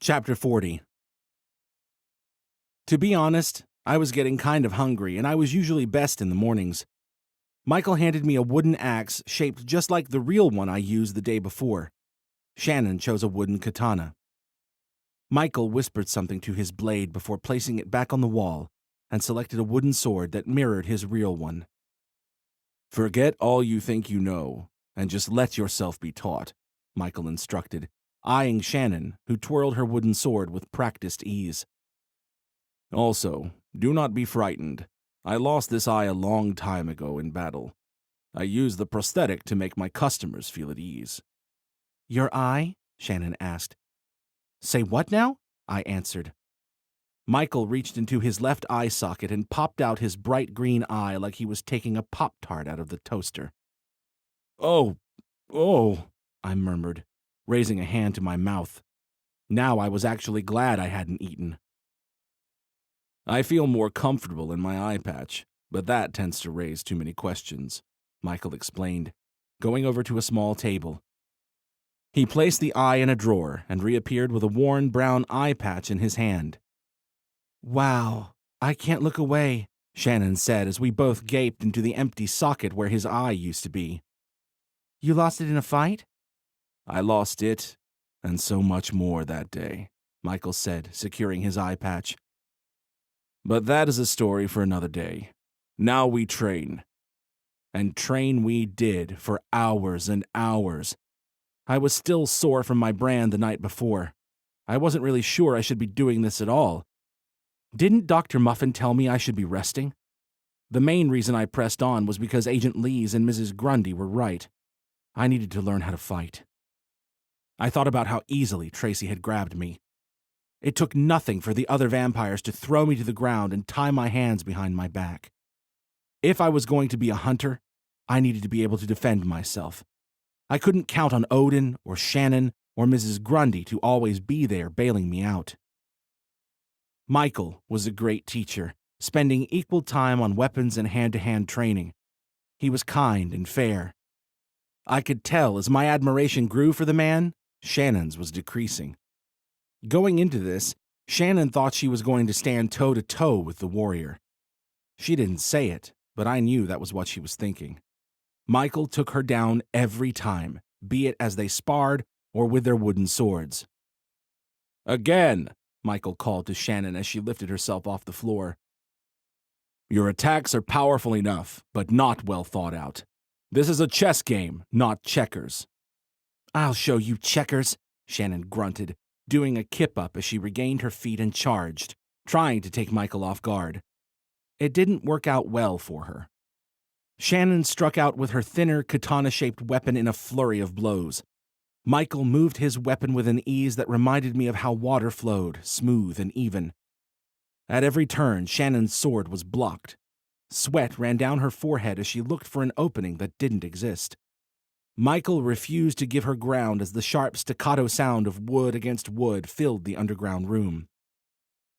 Chapter 40. To be honest, I was getting kind of hungry, and I was usually best in the mornings. Michael handed me a wooden axe shaped just like the real one I used the day before. Shannon chose a wooden katana. Michael whispered something to his blade before placing it back on the wall and selected a wooden sword that mirrored his real one. "Forget all you think you know, and just let yourself be taught," Michael instructed, eyeing Shannon, who twirled her wooden sword with practiced ease. "Also, do not be frightened. I lost this eye a long time ago in battle. I use the prosthetic to make my customers feel at ease." "Your eye?" Shannon asked. "Say what now?" I answered. Michael reached into his left eye socket and popped out his bright green eye like he was taking a Pop-Tart out of the toaster. Oh, I murmured, raising a hand to my mouth. Now I was actually glad I hadn't eaten. "I feel more comfortable in my eye patch, but that tends to raise too many questions," Michael explained, going over to a small table. He placed the eye in a drawer and reappeared with a worn brown eye patch in his hand. "Wow, I can't look away," Shannon said as we both gaped into the empty socket where his eye used to be. "You lost it in a fight?" "I lost it, and so much more that day," Michael said, securing his eye patch. "But that is a story for another day. Now we train." And train we did for hours and hours. I was still sore from my brand the night before. I wasn't really sure I should be doing this at all. Didn't Dr. Muffin tell me I should be resting? The main reason I pressed on was because Agent Lees and Mrs. Grundy were right. I needed to learn how to fight. I thought about how easily Tracy had grabbed me. It took nothing for the other vampires to throw me to the ground and tie my hands behind my back. If I was going to be a hunter, I needed to be able to defend myself. I couldn't count on Odin or Shannon or Mrs. Grundy to always be there bailing me out. Michael was a great teacher, spending equal time on weapons and hand-to-hand training. He was kind and fair. I could tell as my admiration grew for the man, Shannon's was decreasing. Going into this, Shannon thought she was going to stand toe-to-toe with the warrior. She didn't say it, but I knew that was what she was thinking. Michael took her down every time, be it as they sparred or with their wooden swords. "Again," Michael called to Shannon as she lifted herself off the floor. "Your attacks are powerful enough, but not well thought out. This is a chess game, not checkers." "I'll show you checkers," Shannon grunted, doing a kip-up as she regained her feet and charged, trying to take Michael off guard. It didn't work out well for her. Shannon struck out with her thinner, katana-shaped weapon in a flurry of blows. Michael moved his weapon with an ease that reminded me of how water flowed, smooth and even. At every turn, Shannon's sword was blocked. Sweat ran down her forehead as she looked for an opening that didn't exist. Michael refused to give her ground as the sharp staccato sound of wood against wood filled the underground room.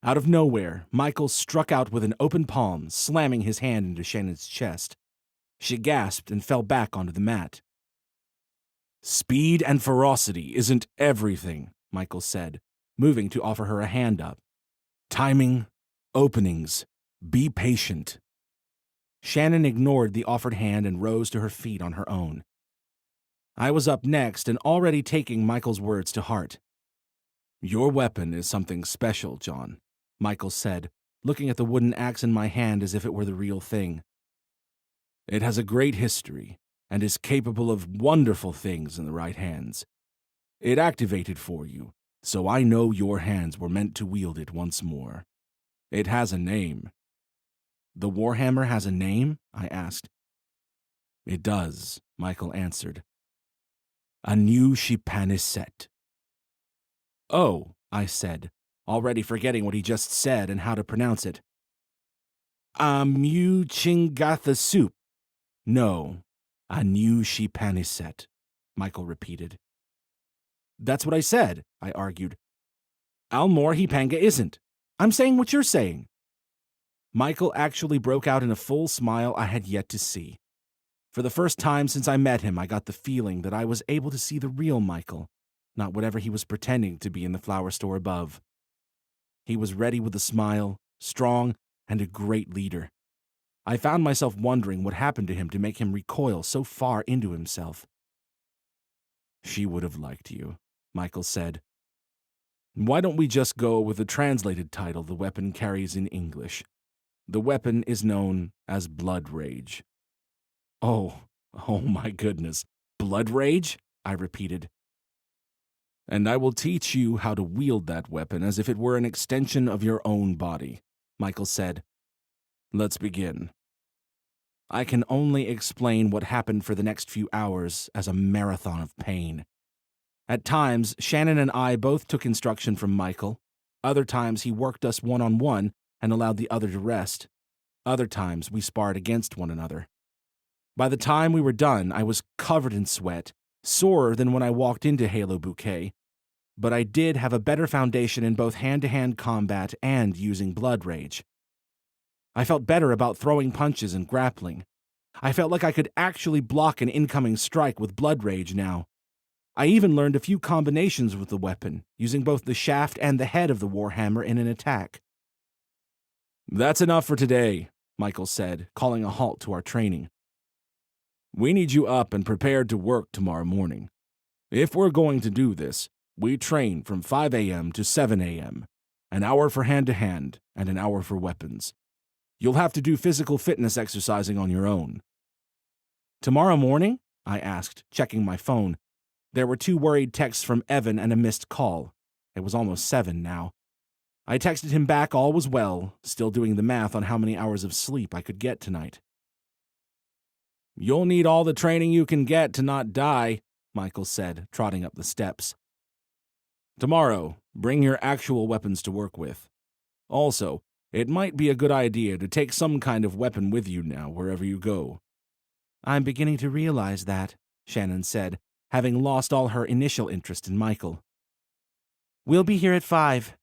Out of nowhere, Michael struck out with an open palm, slamming his hand into Shannon's chest. She gasped and fell back onto the mat. "Speed and ferocity isn't everything," Michael said, moving to offer her a hand up. "Timing, openings, be patient." Shannon ignored the offered hand and rose to her feet on her own. I was up next and already taking Michael's words to heart. "Your weapon is something special, John," Michael said, looking at the wooden axe in my hand as if it were the real thing. "It has a great history and is capable of wonderful things in the right hands. It activated for you, so I know your hands were meant to wield it once more. It has a name." "The Warhammer has a name?" I asked. "It does," Michael answered. "A new Shipanisset." "Oh," I said, already forgetting what he just said and how to pronounce it. "Amu Chingatha soup. No, a new Shipanisset," Michael repeated. "That's what I said," I argued. "Almor Hipanga isn't. I'm saying what you're saying." Michael actually broke out in a full smile I had yet to see. For the first time since I met him, I got the feeling that I was able to see the real Michael, not whatever he was pretending to be in the flower store above. He was ready with a smile, strong, and a great leader. I found myself wondering what happened to him to make him recoil so far into himself. "She would have liked you," Michael said. "Why don't we just go with the translated title the weapon carries in English? The weapon is known as Blood Rage." Oh my goodness. Blood Rage?" I repeated. "And I will teach you how to wield that weapon as if it were an extension of your own body," Michael said. "Let's begin." I can only explain what happened for the next few hours as a marathon of pain. At times, Shannon and I both took instruction from Michael. Other times, he worked us one-on-one and allowed the other to rest. Other times, we sparred against one another. By the time we were done, I was covered in sweat, sorer than when I walked into Halo Bouquet, but I did have a better foundation in both hand-to-hand combat and using Blood Rage. I felt better about throwing punches and grappling. I felt like I could actually block an incoming strike with Blood Rage now. I even learned a few combinations with the weapon, using both the shaft and the head of the warhammer in an attack. "That's enough for today," Michael said, calling a halt to our training. "We need you up and prepared to work tomorrow morning. If we're going to do this, we train from 5 a.m. to 7 a.m., an hour for hand-to-hand and an hour for weapons. You'll have to do physical fitness exercising on your own." "Tomorrow morning?" I asked, checking my phone. There were 2 worried texts from Evan and a missed call. It was almost 7 now. I texted him back all was well, still doing the math on how many hours of sleep I could get tonight. "You'll need all the training you can get to not die," Michael said, trotting up the steps. "Tomorrow, bring your actual weapons to work with. Also, it might be a good idea to take some kind of weapon with you now, wherever you go." "I'm beginning to realize that," Shannon said, having lost all her initial interest in Michael. "We'll be here at 5.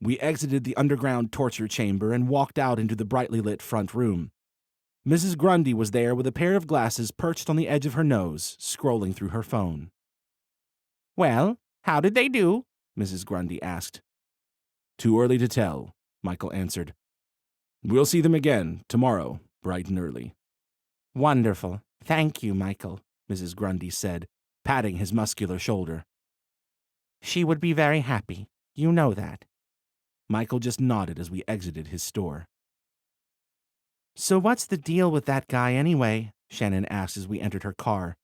We exited the underground torture chamber and walked out into the brightly lit front room. Mrs. Grundy was there with a pair of glasses perched on the edge of her nose, scrolling through her phone. "Well, how did they do?" Mrs. Grundy asked. "Too early to tell," Michael answered. "We'll see them again tomorrow, bright and early." "Wonderful. Thank you, Michael," Mrs. Grundy said, patting his muscular shoulder. "She would be very happy. You know that." Michael just nodded as we exited his store. "So what's the deal with that guy anyway?" Shannon asked as we entered her car.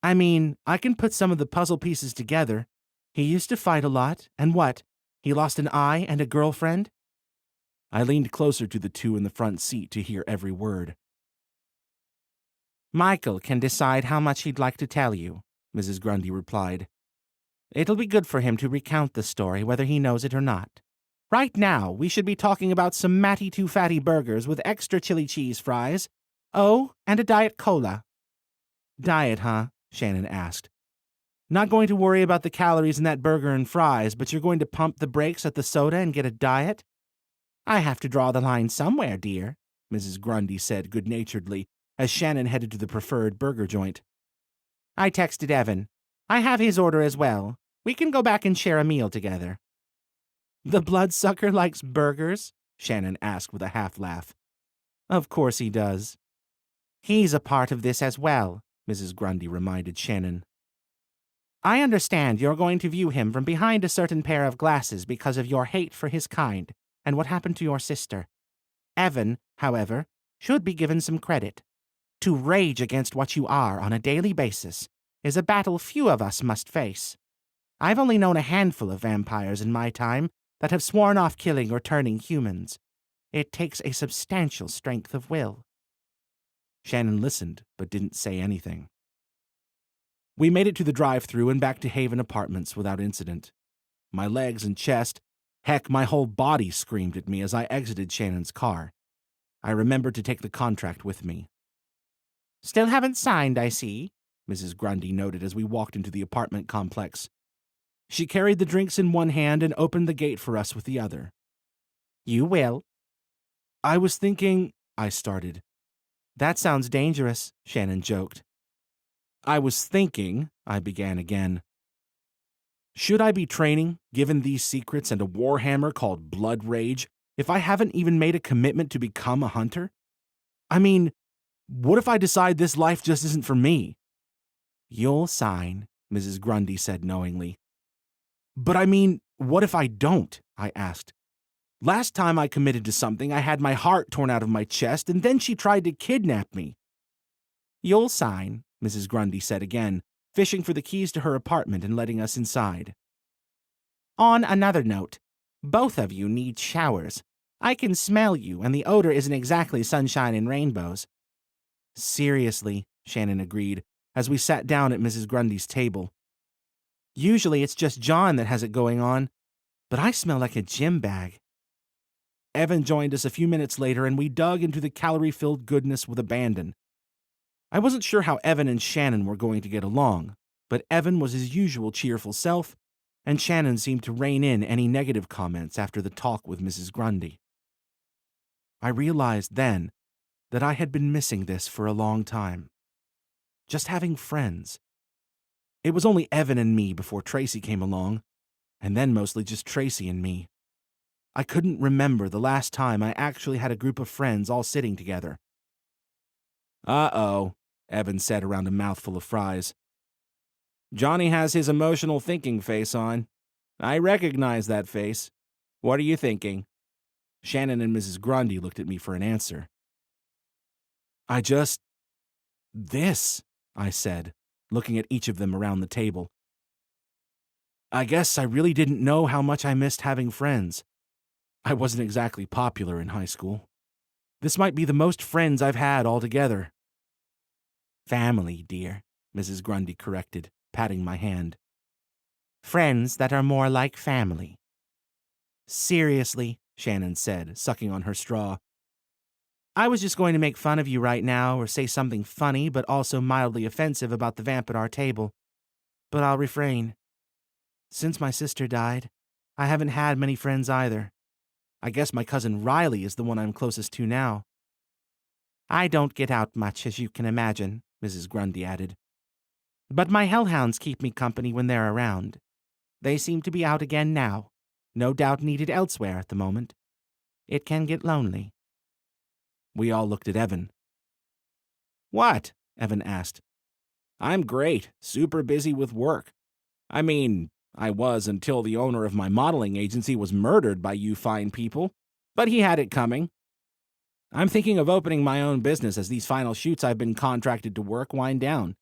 "I mean, I can put some of the puzzle pieces together. He used to fight a lot, and what? He lost an eye and a girlfriend?" I leaned closer to the 2 in the front seat to hear every word. "Michael can decide how much he'd like to tell you," Mrs. Grundy replied. "It'll be good for him to recount the story whether he knows it or not. Right now, we should be talking about some Matty Too Fatty burgers with extra chili cheese fries. Oh, and a Diet Cola." "Diet, huh?" Shannon asked. "Not going to worry about the calories in that burger and fries, but you're going to pump the brakes at the soda and get a diet?" "I have to draw the line somewhere, dear," Mrs. Grundy said good-naturedly as Shannon headed to the preferred burger joint. "I texted Evan. I have his order as well. We can go back and share a meal together." "The bloodsucker likes burgers?" Shannon asked with a half-laugh. "Of course he does." "He's a part of this as well," Mrs. Grundy reminded Shannon. "I understand you're going to view him from behind a certain pair of glasses because of your hate for his kind and what happened to your sister. Evan, however, should be given some credit. To rage against what you are on a daily basis is a battle few of us must face. I've only known a handful of vampires in my time that have sworn off killing or turning humans. It takes a substantial strength of will." Shannon listened, but didn't say anything. We made it to the drive-thru and back to Haven Apartments without incident. My legs and chest, heck, my whole body screamed at me as I exited Shannon's car. I remembered to take the contract with me. "Still haven't signed, I see," Mrs. Grundy noted as we walked into the apartment complex. She carried the drinks in one hand and opened the gate for us with the other. "You will." "I was thinking," I started. "That sounds dangerous," Shannon joked. "I was thinking," I began again. Should I be training, given these secrets and a warhammer called blood rage, if I haven't even made a commitment to become a hunter? I mean, what if I decide this life just isn't for me? You'll sign, Mrs. Grundy said knowingly. But I mean, what if I don't? I asked. Last time I committed to something, I had my heart torn out of my chest, and then she tried to kidnap me. You'll sign, Mrs. Grundy said again, fishing for the keys to her apartment and letting us inside. On another note, both of you need showers. I can smell you, and the odor isn't exactly sunshine and rainbows. Seriously, Shannon agreed, as we sat down at Mrs. Grundy's table. Usually it's just John that has it going on, but I smell like a gym bag. Evan joined us a few minutes later, and we dug into the calorie-filled goodness with abandon. I wasn't sure how Evan and Shannon were going to get along, but Evan was his usual cheerful self, and Shannon seemed to rein in any negative comments after the talk with Mrs. Grundy. I realized then that I had been missing this for a long time. Just having friends. It was only Evan and me before Tracy came along, and then mostly just Tracy and me. I couldn't remember the last time I actually had a group of friends all sitting together. Uh-oh, Evan said around a mouthful of fries. Johnny has his emotional thinking face on. I recognize that face. What are you thinking? Shannon and Mrs. Grundy looked at me for an answer. This, I said, looking at each of them around the table. I guess I really didn't know how much I missed having friends. I wasn't exactly popular in high school. This might be the most friends I've had altogether. Family, dear, Mrs. Grundy corrected, patting my hand. Friends that are more like family. Seriously, Shannon said, sucking on her straw. I was just going to make fun of you right now or say something funny but also mildly offensive about the vamp at our table. But I'll refrain. Since my sister died, I haven't had many friends either. I guess my cousin Riley is the one I'm closest to now. I don't get out much, as you can imagine, Mrs. Grundy added. But my hellhounds keep me company when they're around. They seem to be out again now, no doubt needed elsewhere at the moment. It can get lonely. We all looked at Evan. What? Evan asked. I'm great, super busy with work. I mean, I was until the owner of my modeling agency was murdered by you fine people, but he had it coming. I'm thinking of opening my own business as these final shoots I've been contracted to work wind down.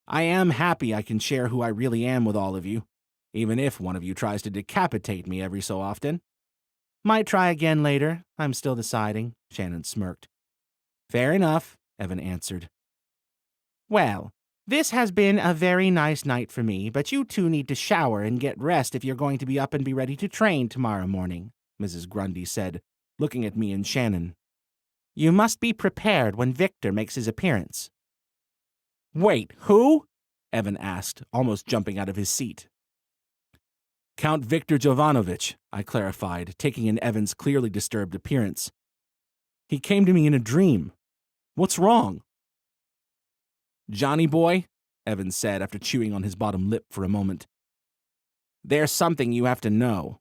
I am happy I can share who I really am with all of you, even if one of you tries to decapitate me every so often. Might try again later. I'm still deciding, Shannon smirked. Fair enough, Evan answered. Well, this has been a very nice night for me, but you two need to shower and get rest if you're going to be up and be ready to train tomorrow morning, Mrs. Grundy said, looking at me and Shannon. You must be prepared when Victor makes his appearance. Wait, who? Evan asked, almost jumping out of his seat. Count Victor Jovanovich, I clarified, taking in Evan's clearly disturbed appearance. He came to me in a dream. What's wrong? Johnny boy, Evan said after chewing on his bottom lip for a moment. There's something you have to know.